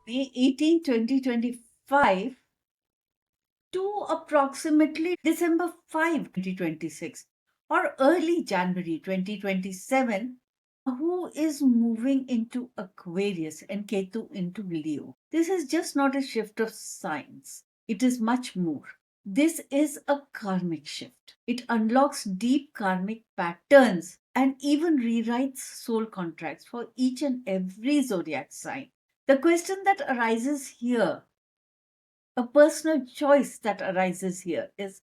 May 18, 2025 to approximately December 5, 2026 or early January 2027, Rahu is moving into Aquarius and Ketu into Leo. This is just not a shift of signs. It is much more. This is a karmic shift. It unlocks deep karmic patterns and even rewrites soul contracts for each and every zodiac sign. The question that arises here, a personal choice that arises here is,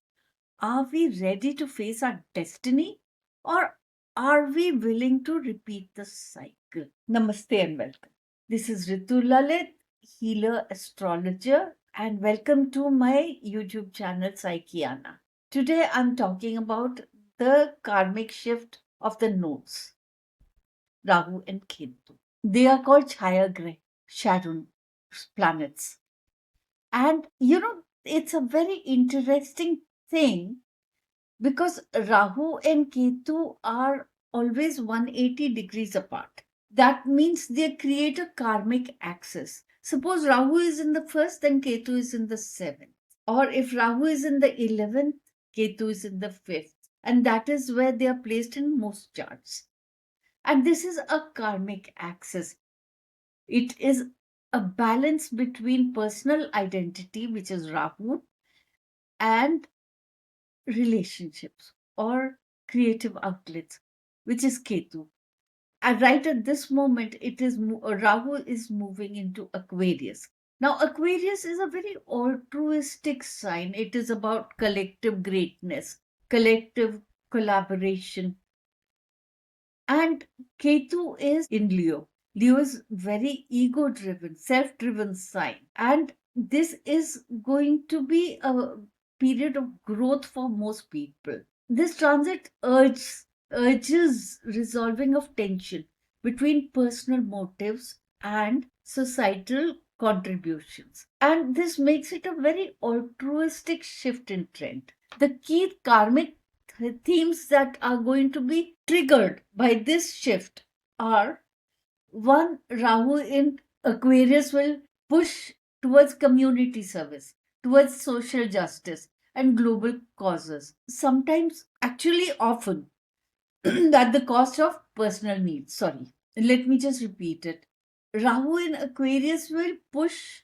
are we ready to face our destiny or are we willing to repeat the cycle? Namaste and welcome. This is Ritu Lalit, healer astrologer, and welcome to my YouTube channel Psychiana. Today I'm talking about the karmic shift of the nodes, Rahu and Ketu. They are called Chaya Greh, shadow planets. And it's a very interesting thing because Rahu and Ketu are always 180 degrees apart. That means they create a karmic axis. Suppose Rahu is in the first, then Ketu is in the seventh. Or if Rahu is in the 11th, Ketu is in the fifth. And that is where they are placed in most charts. And this is a karmic axis. It is a balance between personal identity, which is Rahu, and relationships or creative outlets, which is Ketu. And right at this moment, Rahu is moving into Aquarius. Now, Aquarius is a very altruistic sign. It is about collective greatness, collective collaboration. And Ketu is in Leo. Leo is very ego driven, self driven sign. And this is going to be a period of growth for most people. This transit urges resolving of tension between personal motives and societal contributions. And this makes it a very altruistic shift in trend. The key karmic themes that are going to be triggered by this shift are: one, Rahu in Aquarius will push towards community service, towards social justice and global causes. Sometimes, actually, often, at the cost of personal needs. Sorry, let me just repeat it. Rahu in Aquarius will push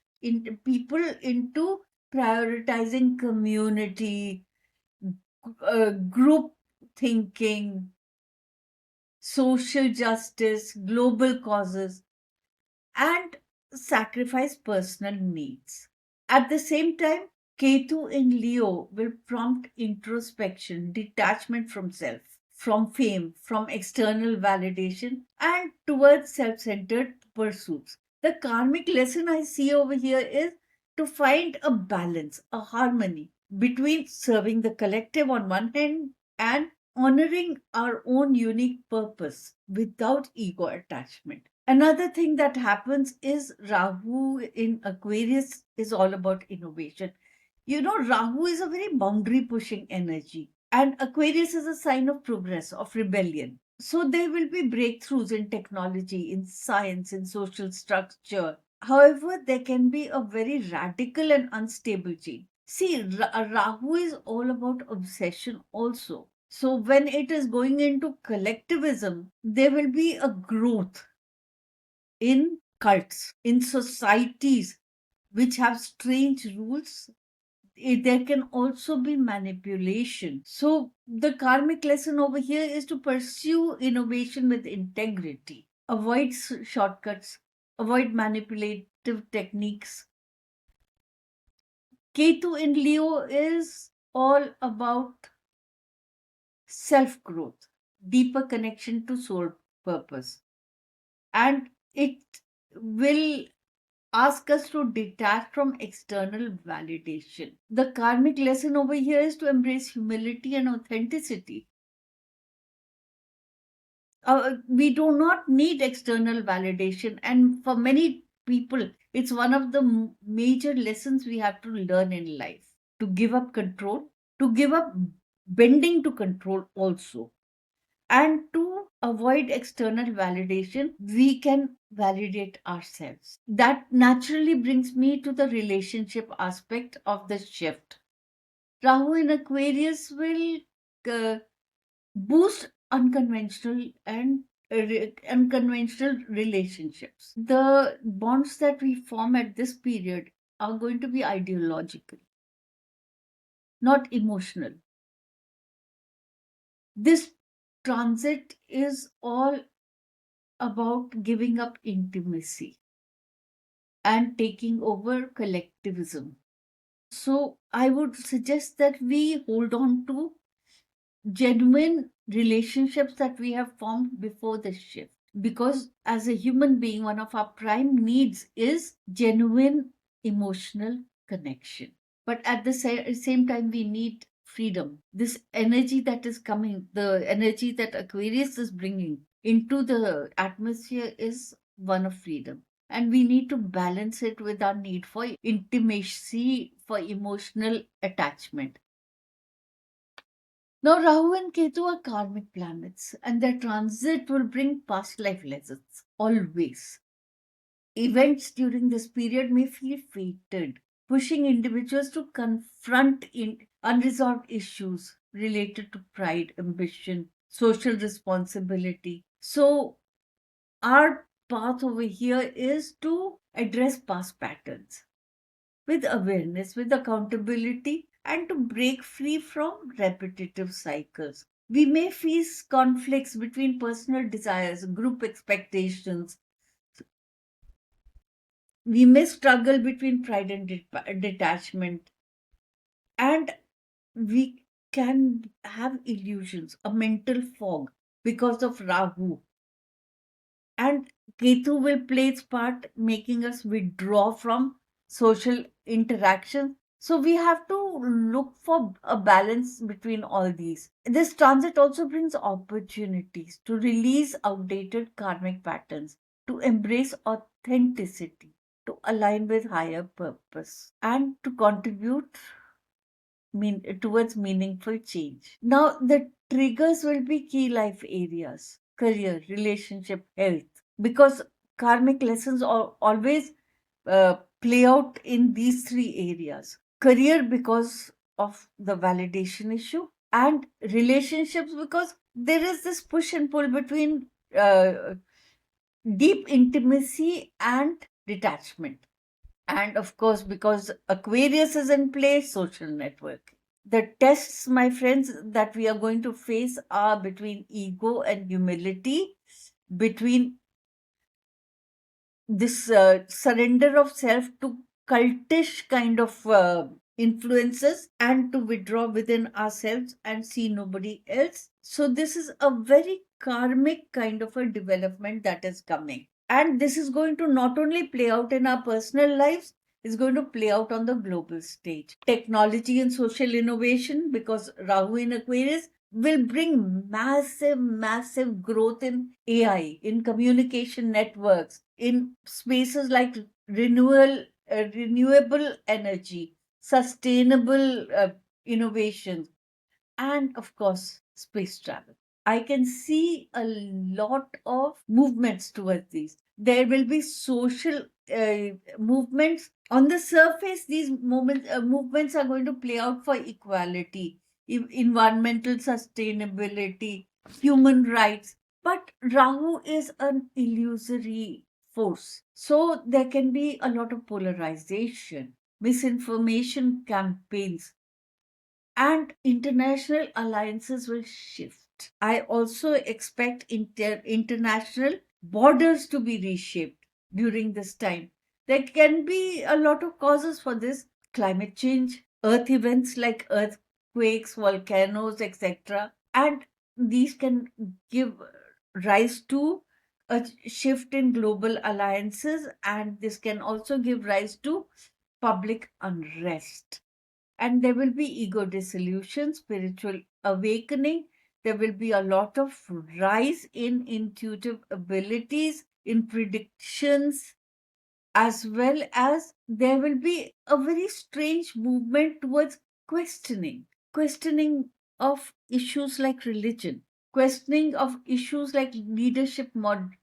people into prioritizing community, group thinking, social justice, global causes, and sacrifice personal needs. At the same time, Ketu in Leo will prompt introspection, detachment from self, from fame, from external validation, and towards self centered pursuits. The karmic lesson I see over here is to find a balance, a harmony between serving the collective on one hand and honoring our own unique purpose without ego attachment. Another thing that happens is Rahu in Aquarius is all about innovation. Rahu is a very boundary pushing energy, and Aquarius is a sign of progress, of rebellion. So there will be breakthroughs in technology, in science, in social structure. However, there can be a very radical and unstable change. See, Rahu is all about obsession also. So when it is going into collectivism, there will be a growth in cults, in societies which have strange rules. There can also be manipulation. So, the karmic lesson over here is to pursue innovation with integrity, avoid shortcuts, avoid manipulative techniques. Ketu in Leo is all about self growth, deeper connection to soul purpose, and it will ask us to detach from external validation. The karmic lesson over here is to embrace humility and authenticity. We do not need external validation, and for many people, it's one of the major lessons we have to learn in life, to give up control, to give up bending to control also. And to avoid external validation, we can validate ourselves. That naturally brings me to the relationship aspect of the shift. Rahu in Aquarius will uh, boost unconventional relationships. The bonds that we form at this period are going to be ideological, not emotional. This transit is all about giving up intimacy and taking over collectivism. So I would suggest that we hold on to genuine relationships that we have formed before the shift. Because as a human being, one of our prime needs is genuine emotional connection. But at the same time, we need freedom. This energy that is coming, the energy that Aquarius is bringing into the atmosphere is one of freedom. And we need to balance it with our need for intimacy, for emotional attachment. Now, Rahu and Ketu are karmic planets, and their transit will bring past life lessons, always. Events during this period may feel fated, pushing individuals to confront unresolved issues related to pride, ambition, social responsibility. So, our path over here is to address past patterns with awareness, with accountability, and to break free from repetitive cycles. We may face conflicts between personal desires, group expectations. We may struggle between pride and detachment. And we can have illusions, a mental fog because of Rahu. And Ketu will play its part, making us withdraw from social interaction. So we have to look for a balance between all these. This transit also brings opportunities to release outdated karmic patterns, to embrace authenticity, to align with higher purpose, and to contribute towards meaningful change. Now, the triggers will be key life areas: career, relationship, health, because karmic lessons always play out in these three areas. Career, because of the validation issue, and relationships, because there is this push and pull between deep intimacy and detachment. And of course, because Aquarius is in play, social network. The tests, my friends, that we are going to face are between ego and humility, between this surrender of self to cultish kind of influences, and to withdraw within ourselves and see nobody else. So, this is a very karmic kind of a development that is coming. And this is going to not only play out in our personal lives, it's going to play out on the global stage. Technology and social innovation, because Rahu in Aquarius will bring massive growth in AI, in communication networks, in spaces like renewable energy, sustainable innovations, and of course, space travel. I can see a lot of movements towards these. There will be social movements. On the surface, these movements are going to play out for equality, environmental sustainability, human rights. But Rahu is an illusory force. So there can be a lot of polarization, misinformation campaigns, and international alliances will shift. I also expect international borders to be reshaped during this time. There can be a lot of causes for this: climate change, earth events like earthquakes, volcanoes, etc. And these can give rise to a shift in global alliances, and this can also give rise to public unrest. And there will be ego dissolution, spiritual awakening. There will be a lot of rise in intuitive abilities, in predictions, as well as there will be a very strange movement towards questioning of issues like religion, questioning of issues like leadership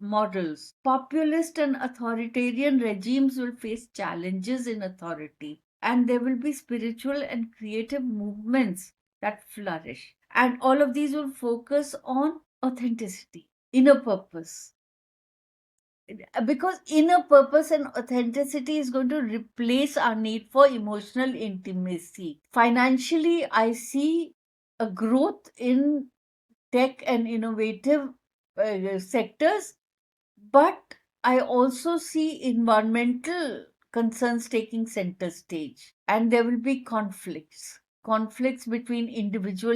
models. Populist and authoritarian regimes will face challenges in authority, and there will be spiritual and creative movements that flourish. And all of these will focus on authenticity, inner purpose. Because inner purpose and authenticity is going to replace our need for emotional intimacy. Financially, I see a growth in tech and innovative sectors, but I also see environmental concerns taking center stage, and there will be conflicts between individual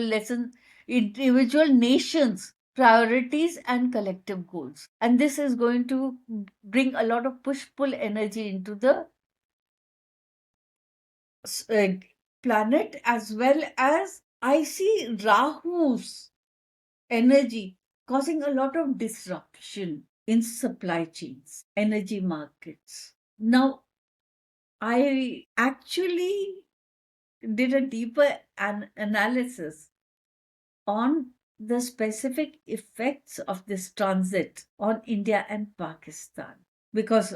nations, priorities, and collective goals. And this is going to bring a lot of push pull energy into the uh, planet, as well as I see Rahu's energy causing a lot of disruption in supply chains, energy markets. Now, I actually did a deeper analysis on the specific effects of this transit on India and Pakistan, because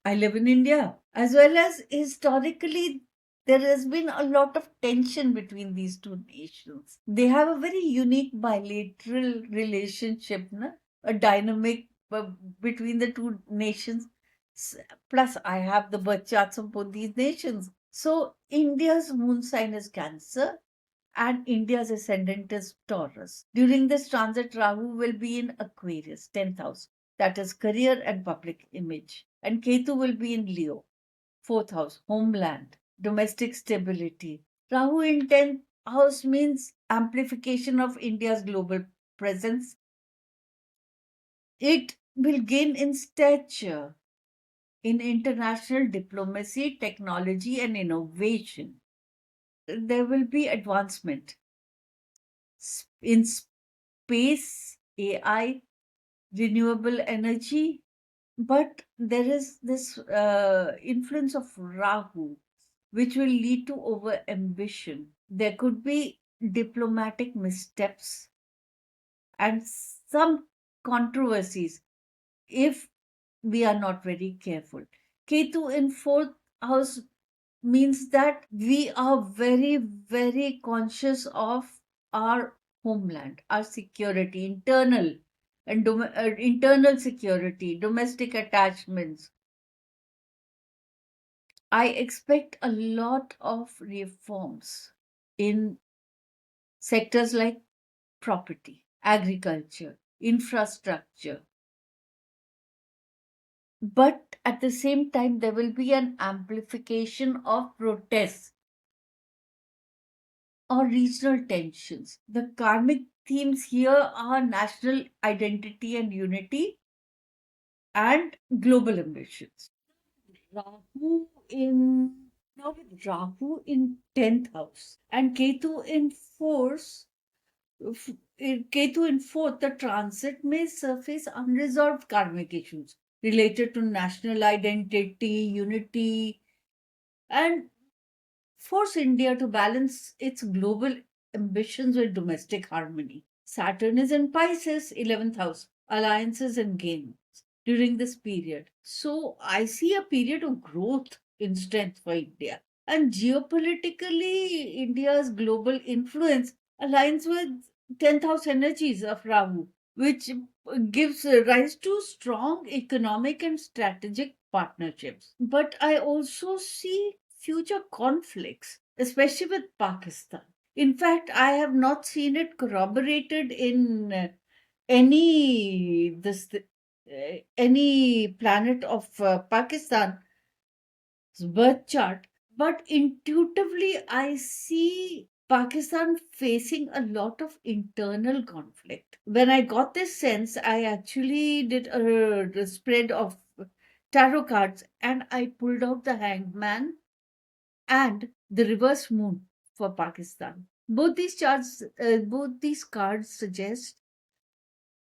I live in India, as well as historically, there has been a lot of tension between these two nations. They have a very unique bilateral relationship, na? A dynamic between the two nations. Plus, I have the birth charts of both these nations. So, India's moon sign is Cancer and India's ascendant is Taurus. During this transit, Rahu will be in Aquarius, 10th house, that is career and public image. And Ketu will be in Leo, 4th house, homeland, domestic stability. Rahu in 10th house means amplification of India's global presence. It will gain in stature in international diplomacy, technology, and innovation. There will be advancement in space, AI, renewable energy, but there is this influence of Rahu, which will lead to over ambition. There could be diplomatic missteps and some controversies if we are not very careful. Ketu in fourth house means that we are very, very conscious of our homeland, our security, internal security, domestic attachments. I expect a lot of reforms in sectors like property, agriculture, infrastructure. But at the same time, there will be an amplification of protests or regional tensions. The karmic themes here are national identity and unity and global ambitions. Rahu in Now with Rahu in 10th house and Ketu in Ketu in fourth, the transit may surface unresolved karmic issues related to national identity, unity, and force India to balance its global ambitions with domestic harmony. Saturn is in Pisces, 11th house, alliances and gains during this period. So I see a period of growth in strength for India. And geopolitically, India's global influence aligns with 10th house energies of Rahu, which gives rise to strong economic and strategic partnerships. But I also see future conflicts, especially with Pakistan. In fact, I have not seen it corroborated in any planet of Pakistan's birth chart, but intuitively I see Pakistan facing a lot of internal conflict. When I got this sense, I actually did a spread of tarot cards and I pulled out the Hangman and the reverse moon for Pakistan. Both these cards suggest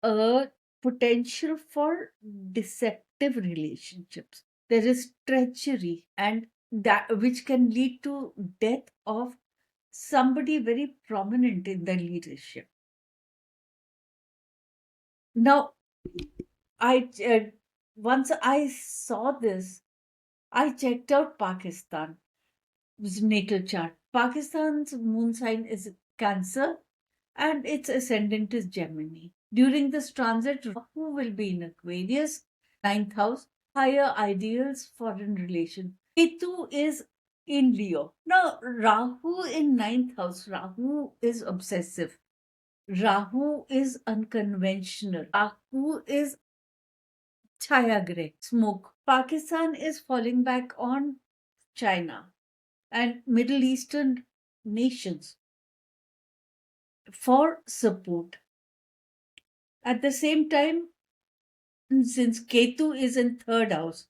a potential for deceptive relationships. There is treachery, and that which can lead to death of somebody very prominent in the leadership. Now, I once I saw this, I checked out Pakistan natal chart. Pakistan's moon sign is Cancer and its ascendant is Gemini. During this transit, Rahu will be in Aquarius, ninth house, higher ideals, foreign relation. Ketu is in Leo. Now, Rahu in ninth house, Rahu is obsessive. Rahu is unconventional. Rahu is Chayagre, smoke. Pakistan is falling back on China and Middle Eastern nations for support. At the same time, since Ketu is in third house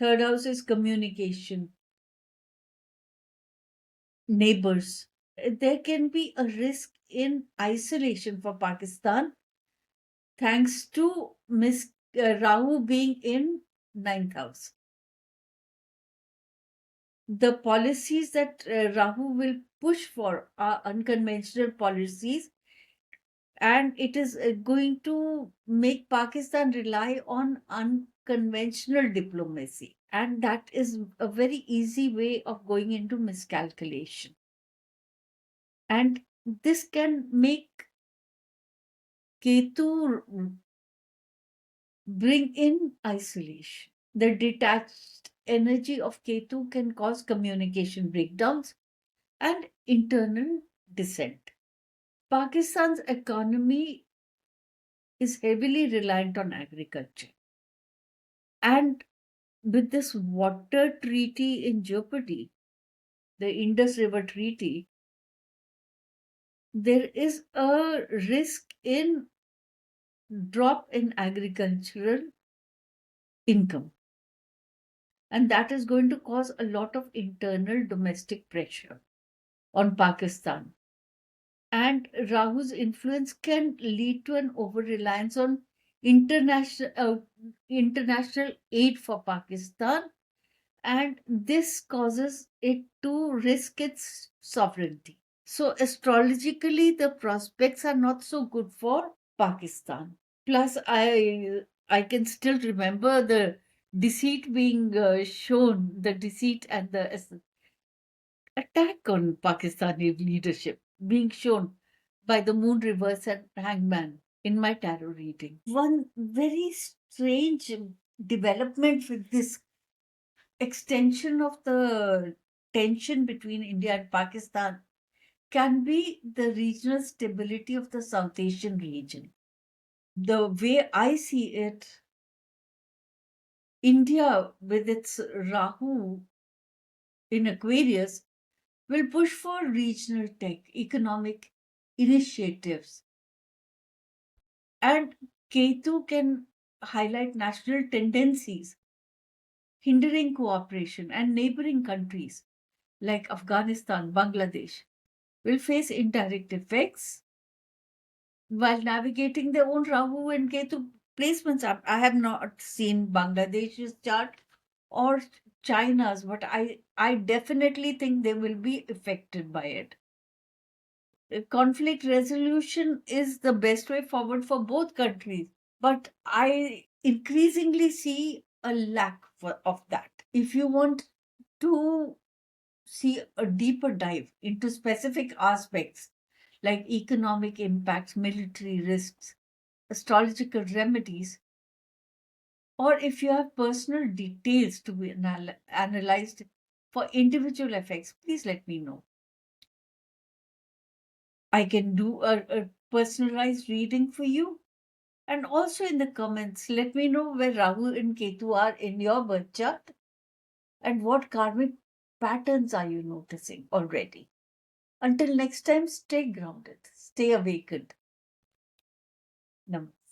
is communication, neighbors. There can be a risk in isolation for Pakistan thanks to Rahu being in ninth house. The policies that Rahu will push for are unconventional policies, and it is going to make Pakistan rely on unconventional diplomacy. And that is a very easy way of going into miscalculation. And this can make Ketu bring in isolation. The detached energy of Ketu can cause communication breakdowns and internal dissent. Pakistan's economy is heavily reliant on agriculture. And with this water treaty in jeopardy, the Indus River Treaty, there is a risk in drop in agricultural income. And that is going to cause a lot of internal domestic pressure on Pakistan. And Rahu's influence can lead to an over reliance on international aid for Pakistan, and this causes it to risk its sovereignty. So, astrologically, the prospects are not so good for Pakistan. Plus, I can still remember the deceit being shown, the deceit and the attack on Pakistani leadership being shown by the moon reverse and hangman in my tarot reading. One very strange development with this extension of the tension between India and Pakistan can be the regional stability of the South Asian region. The way I see it, India with its Rahu in Aquarius will push for regional tech, economic initiatives. And Ketu can highlight national tendencies, hindering cooperation, and neighboring countries like Afghanistan, Bangladesh will face indirect effects while navigating their own Rahu and Ketu placements. I have not seen Bangladesh's chart or China's, but I definitely think they will be affected by it. Conflict resolution is the best way forward for both countries, but I increasingly see a lack of that. If you want to see a deeper dive into specific aspects like economic impacts, military risks, astrological remedies, or if you have personal details to be analyzed for individual effects, please let me know. I can do a personalized reading for you. And also in the comments, let me know where Rahu and Ketu are in your birth chart and what karmic patterns are you noticing already. Until next time, stay grounded, stay awakened. Namaste.